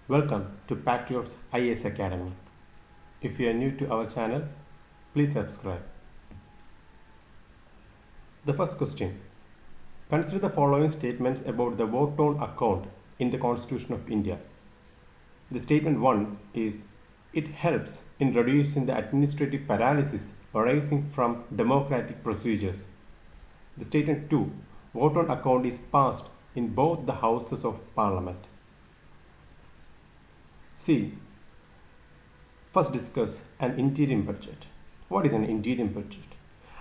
Welcome to Patriots Ias Academy. If you are new to our channel, please subscribe. The first question. Consider the following statements about the vote on account in the Constitution of India. The statement 1 is, it helps in reducing the administrative paralysis arising from democratic procedures. The statement 2, vote on account is passed in both the houses of Parliament. See, first discuss an interim budget. What is an interim budget?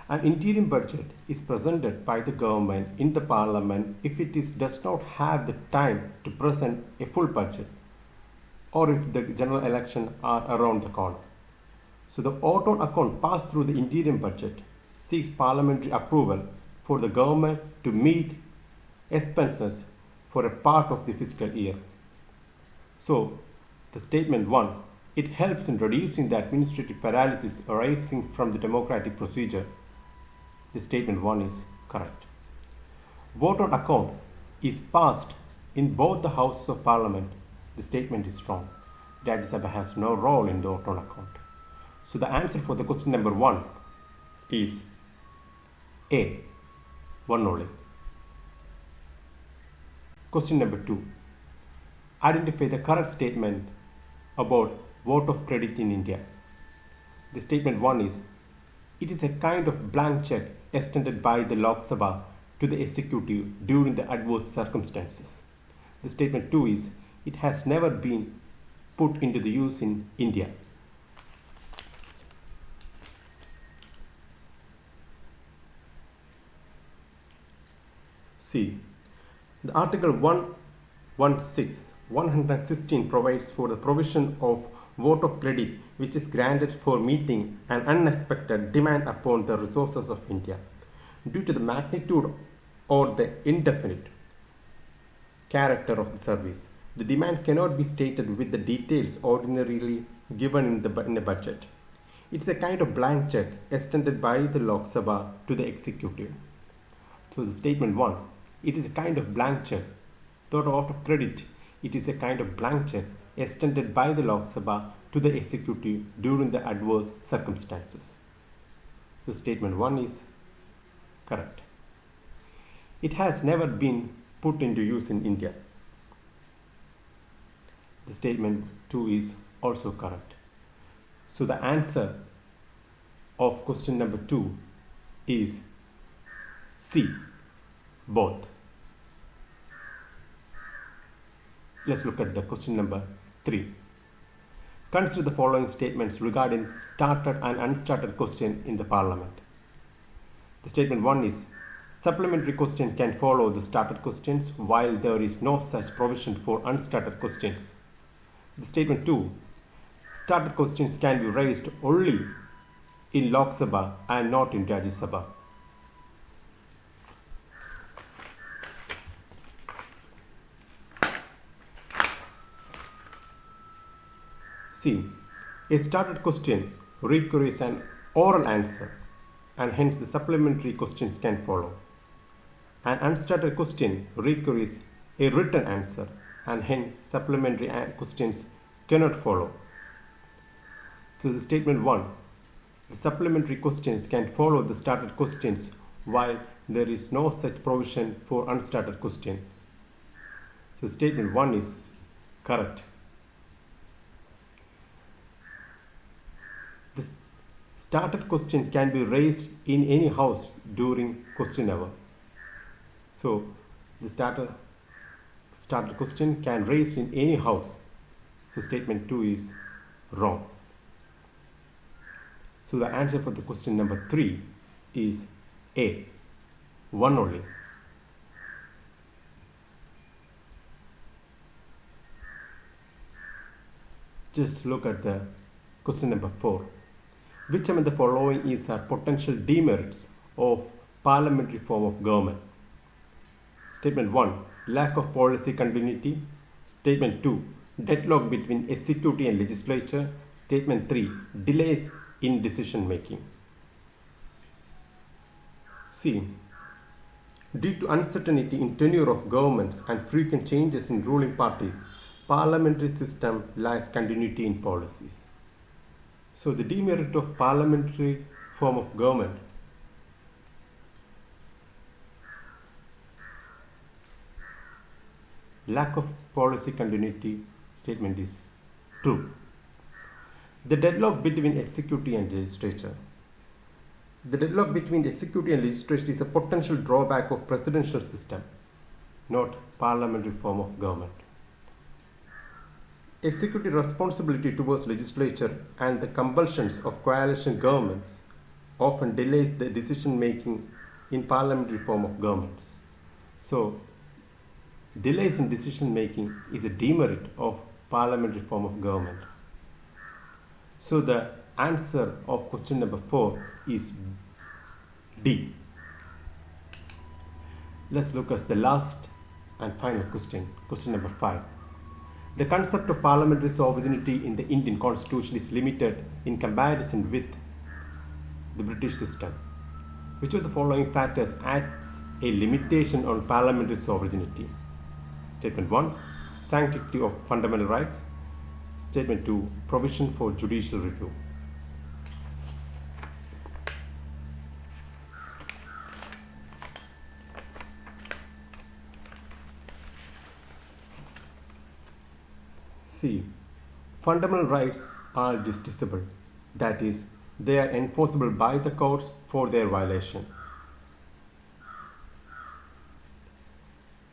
An interim budget is presented by the government in the Parliament if does not have the time to present a full budget, or if the general elections are around the corner. So the vote on account passed through the interim budget seeks parliamentary approval for the government to meet expenses for a part of the fiscal year. So the statement 1, it helps in reducing the administrative paralysis arising from the democratic procedure. The statement 1 is correct. Vote on account is passed in both the houses of Parliament. The statement is wrong. Rajya Sabha has no role in the vote on account. So the answer for the question number 1 is A, 1 only. Question number 2. Identify the correct statement about vote of credit in India. The statement 1 is, it is a kind of blank check extended by the Lok Sabha to the executive during the adverse circumstances. The statement 2 is, it has never been put into the use in India. See, the Article 116 provides for the provision of vote of credit which is granted for meeting an unexpected demand upon the resources of India. Due to the magnitude or the indefinite character of the service, the demand cannot be stated with the details ordinarily given in a budget. It is a kind of blank check extended by the Lok Sabha to the executive. So the statement 1, it is a kind of blank check. The vote of credit, it is a kind of blank check extended by the Lok Sabha to the executive during the adverse circumstances. So statement 1 is correct. It has never been put into use in India. The statement 2 is also correct. So the answer of question number 2 is C, both. Let's look at the question number 3. Consider the following statements regarding started and unstarted question in the Parliament. The statement 1 is, supplementary question can follow the started questions while there is no such provision for unstarted questions. The statement 2, started questions can be raised only in Lok Sabha and not in Rajya Sabha. C, a started question requires an oral answer and hence the supplementary questions can follow. An unstarted question requires a written answer and hence supplementary questions cannot follow. So the statement 1, the supplementary questions can follow the started questions while there is no such provision for unstarted questions. So statement 1 is correct. The started question can be raised in any house during question hour. So the started question can raised in any house. So statement 2 is wrong. So the answer for the question number 3 is A, 1 only. Just look at the question number 4. Which among the following is a potential demerits of parliamentary form of government? Statement 1, lack of policy continuity. Statement 2, deadlock between executive and legislature. Statement 3, delays in decision making. C, due to uncertainty in tenure of governments and frequent changes in ruling parties, parliamentary system lacks continuity in policies. So the demerit of parliamentary form of government lack of policy continuity statement is true. The deadlock between executive and legislature. The deadlock between the executive and legislature is a potential drawback of presidential system, not parliamentary form of government. Executive responsibility towards legislature and the compulsions of coalition governments often delays the decision making in parliamentary form of governments. So, delays in decision making is a demerit of parliamentary form of government. So, the answer of question number 4 is D. Let's look at the last and final question, question number 5. The concept of parliamentary sovereignty in the Indian constitution is limited in comparison with the British system. Which of the following factors acts a limitation on parliamentary sovereignty? Statement 1, sanctity of fundamental rights. Statement 2, provision for judicial review. C. Fundamental rights are justiciable, that is, they are enforceable by the courts for their violation.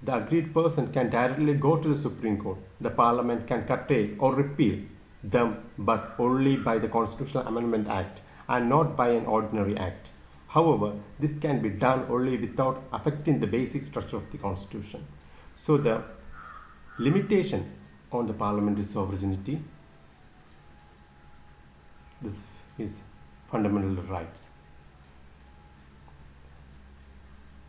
The aggrieved person can directly go to the Supreme Court. The Parliament can curtail or repeal them, but only by the Constitutional Amendment Act and not by an ordinary act. However, this can be done only without affecting the basic structure of the Constitution. So the limitation on the parliamentary sovereignty, this is fundamental rights.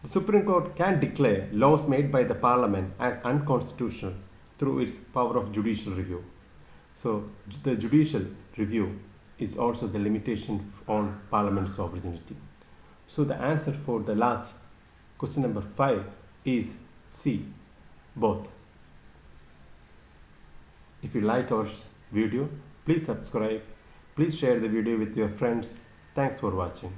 The Supreme Court can declare laws made by the Parliament as unconstitutional through its power of judicial review. So the judicial review is also the limitation on Parliament sovereignty. So the answer for the last question number 5 is C, both. If you like our video, please subscribe. Please share the video with your friends. Thanks for watching.